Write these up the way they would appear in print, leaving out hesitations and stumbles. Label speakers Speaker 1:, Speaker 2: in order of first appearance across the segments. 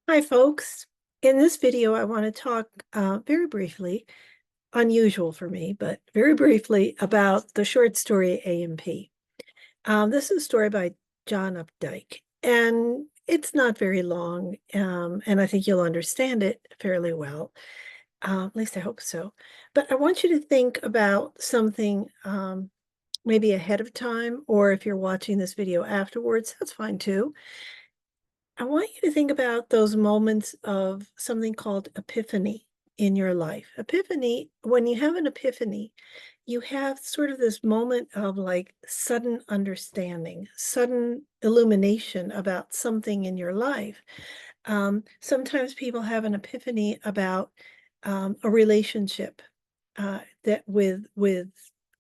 Speaker 1: Hi, folks. In this video, I want to talk very briefly, unusual for me, but very briefly about the short story A&P. This is a story by John Updike, and it's not very long, and I think you'll understand it fairly well. At least I hope so. But I want you to think about something maybe ahead of time, or if you're watching this video afterwards, that's fine too. I want you to think about those moments of something called epiphany in your life. Epiphany, when you have an epiphany, you have sort of this moment of like sudden understanding, sudden illumination about something in your life. Sometimes people have an epiphany about a relationship that with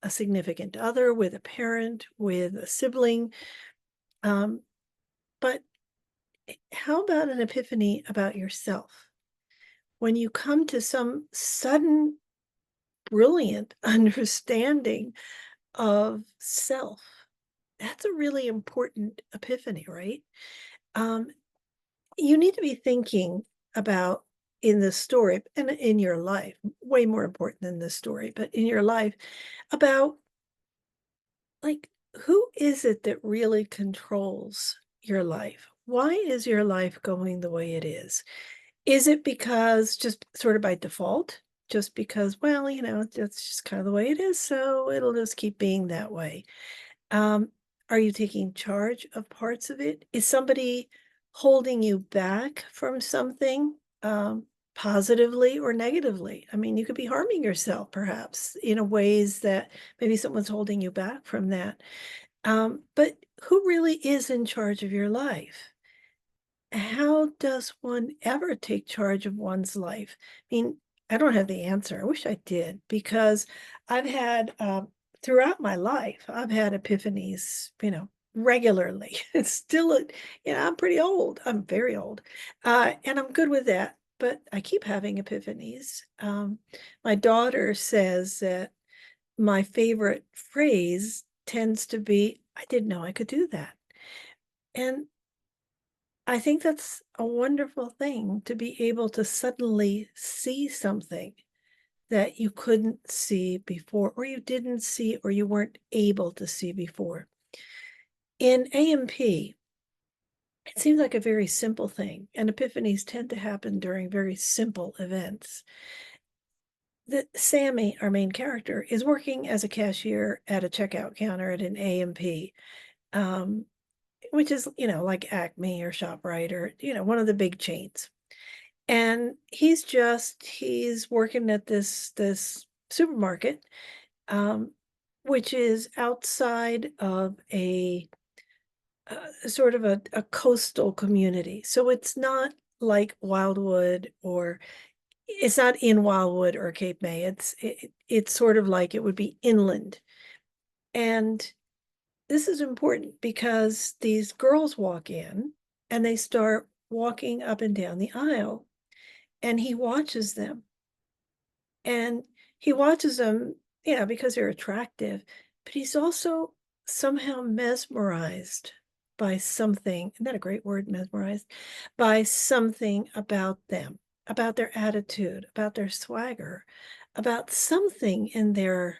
Speaker 1: a significant other, with a parent, with a sibling. Um, but how about an epiphany about yourself? When you come to some sudden, brilliant understanding of self, that's a really important epiphany, right? Um, you need to be thinking about in this story and in your life, way more important than this story, but in your life, about like who is it that really controls your life? Why is your life going the way it is? Is it because just sort of by default? Just because, well, that's just kind of the way it is, so it'll just keep being that way. Um, are you taking charge of parts of it? Is somebody holding you back from something, positively or negatively? I mean, you could be harming yourself perhaps in a ways that maybe someone's holding you back from that. But who really is in charge of your life? How does one ever take charge of one's life? I mean, I don't have the answer. I wish I did because I've had throughout my life, I've had epiphanies, regularly. It's still, I'm pretty old. I'm very old, and I'm good with that. But I keep having epiphanies. My daughter says that my favorite phrase tends to be, "I didn't know I could do that," and I think that's a wonderful thing to be able to suddenly see something that you couldn't see before, or you didn't see, or you weren't able to see before. In A&P, it seems like a very simple thing, and epiphanies tend to happen during very simple events. That Sammy, our main character, is working as a cashier at a checkout counter at an A&P. Um, which is, like Acme or ShopRite or, one of the big chains. And he's working at this supermarket, um, which is outside of a sort of a coastal community. So it's not like Wildwood, or it's not in Wildwood or Cape May. It's sort of like it would be inland. And this is important because these girls walk in and they start walking up and down the aisle, and he watches them. And he watches them, because they're attractive, but he's also somehow mesmerized by something. Isn't that a great word, mesmerized? By something about them, about their attitude, about their swagger, about something in their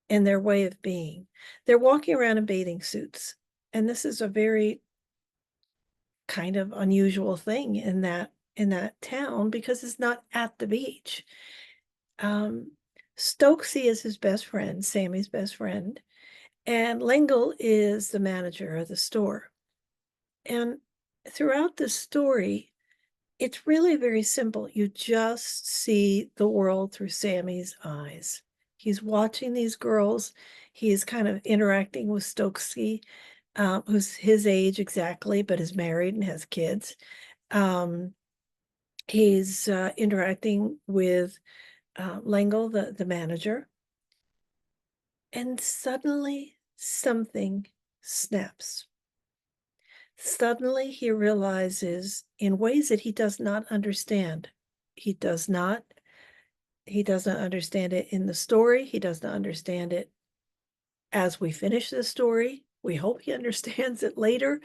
Speaker 1: way of being. They're walking around in bathing suits. And this is a very kind of unusual thing in that town because it's not at the beach. Um, Stokesy is his best friend, Sammy's best friend, and Lingle is the manager of the store. And throughout the story, it's really very simple. You just see the world through Sammy's eyes. He's watching these girls. He's kind of interacting with Stokesy, who's his age exactly, but is married and has kids. Um, he's interacting with Langle, the manager, and suddenly something snaps. Suddenly he realizes in ways that he does not understand. He does not He doesn't understand it in the story. He does not understand it as we finish the story. We hope he understands it later,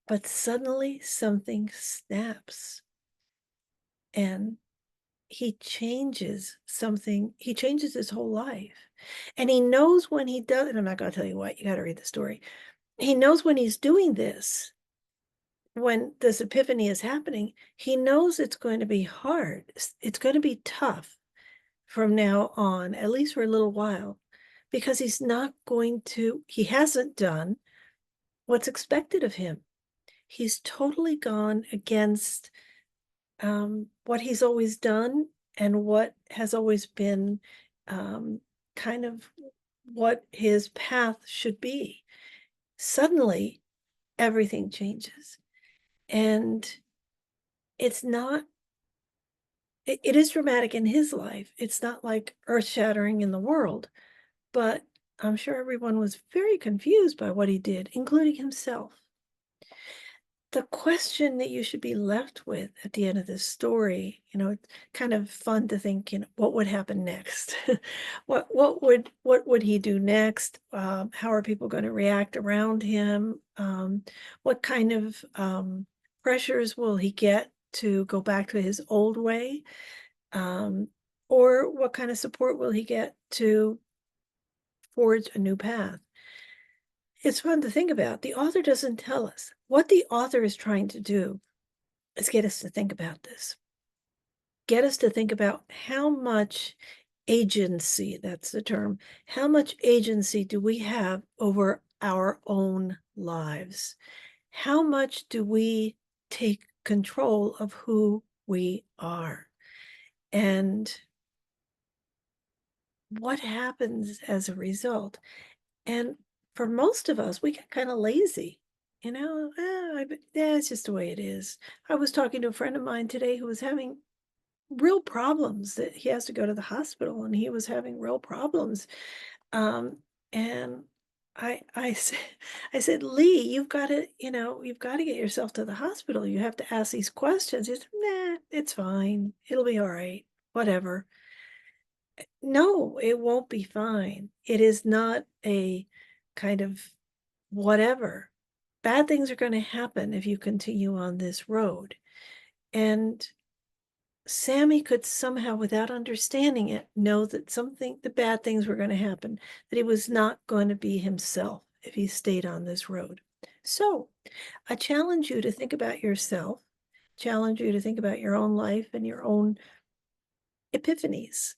Speaker 1: but suddenly something snaps. and he changes something. He changes his whole life. And he knows when he does, and I'm not going to tell you what, you got to read the story. He knows when he's doing this, when this epiphany is happening, he knows it's going to be hard. It's going to be tough from now on, at least for a little while, because he hasn't done what's expected of him. He's totally gone against what he's always done and what has always been kind of what his path should be. Suddenly, everything changes. And it's not, it is dramatic in his life. It's not like earth-shattering in the world, but I'm sure everyone was very confused by what he did, including himself. The question that you should be left with at the end of this story, it's kind of fun to think, what would happen next? What would he do next? How are people going to react around him? What kind of pressures will he get to go back to his old way? Or what kind of support will he get to forge a new path? It's fun to think about. The author doesn't tell us. What the author is trying to do is get us to think about this. Get us to think about how much agency, that's the term, how much agency do we have over our own lives? How much do we take control of who we are? And what happens as a result? And for most of us, we get kind of lazy. It's just the way it is. I was talking to a friend of mine today who was having real problems, that he has to go to the hospital, and he was having real problems. And I said, Lee, you've got to get yourself to the hospital. You have to ask these questions. He said, nah, it's fine. It'll be all right. Whatever. No, it won't be fine. It is not a kind of whatever. Bad things are going to happen if you continue on this road. And Sammy could somehow, without understanding it, know that the bad things were going to happen, that he was not going to be himself if he stayed on this road. So I challenge you to think about yourself, challenge you to think about your own life and your own epiphanies.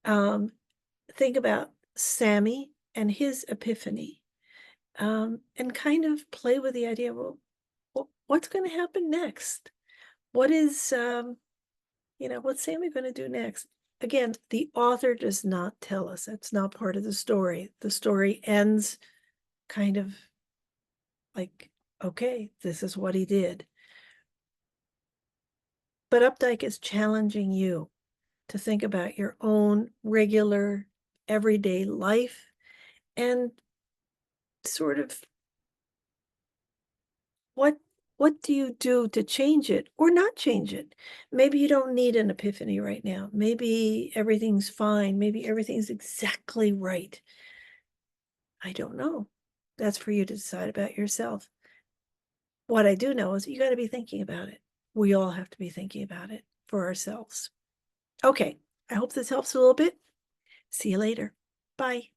Speaker 1: Think about Sammy and his epiphany, and kind of play with the idea, well, what's going to happen next? What's Sammy going to do next? Again, the author does not tell us. That's not part of the story. The story ends kind of like, okay, this is what he did. But Updike is challenging you to think about your own regular, everyday life and sort of what do you do to change it or not change it? Maybe you don't need an epiphany right now. Maybe everything's fine. Maybe everything's exactly right. I don't know. That's for you to decide about yourself. What I do know is you got to be thinking about it. We all have to be thinking about it for ourselves. Okay, I hope this helps a little bit. See you later. Bye.